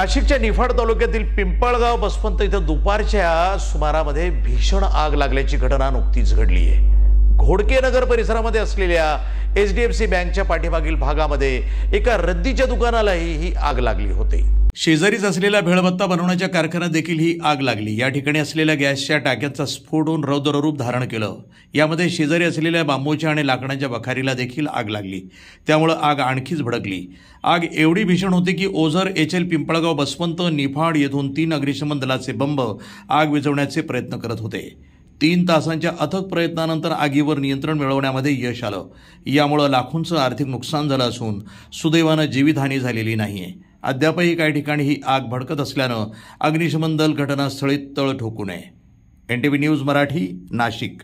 नाशिकच्या निफाड तालुक्यातील पिंपळगाव बसवंत इथं दुपारच्या सुमारामध्ये भीषण आग लागल्याची घटना नुकतीच घडली आहे। घोडके नगर परिसरामध्ये असलेल्या HDFC बँकच्या पाठीमागील भागामध्ये एका रद्दीच्या दुकानालाही ही आग लागली होती। शेजारीच असलेल्या भेळभत्ता बनवण्याच्या कारखान्यात देखील ही आग लागली। या ठिकाणी असलेल्या गॅसच्या टाक्यांचा स्फोट होऊन रौद्ररूप धारण केलं। यामध्ये शेजारी असलेल्या बांबूच्या आणि लाकडाच्या बखारीला देखील आग लागली, त्यामुळे आग आणखीच भडकली। आग एवढी भीषण होती की ओझर HL पिंपळगाव बसवंत निफाड येथून 3 अग्निशमन दलाचे बंब आग विझवण्याचे प्रयत्न करत होते। 3 तासांच्या अथक प्रयत्नानंतर आगीवर नियंत्रण मिळवण्यामध्ये यश आलं। यामुळे लाखोंचं आर्थिक नुकसान झालं असून सुदैवानं जीवितहानी झालेली नाहीये। अद्यापही काही ठिकाणी ही आग भडकत असल्यानं अग्निशमन दल घटनास्थळी तळ ठोकू नये। NTV news Marathi, Nashik.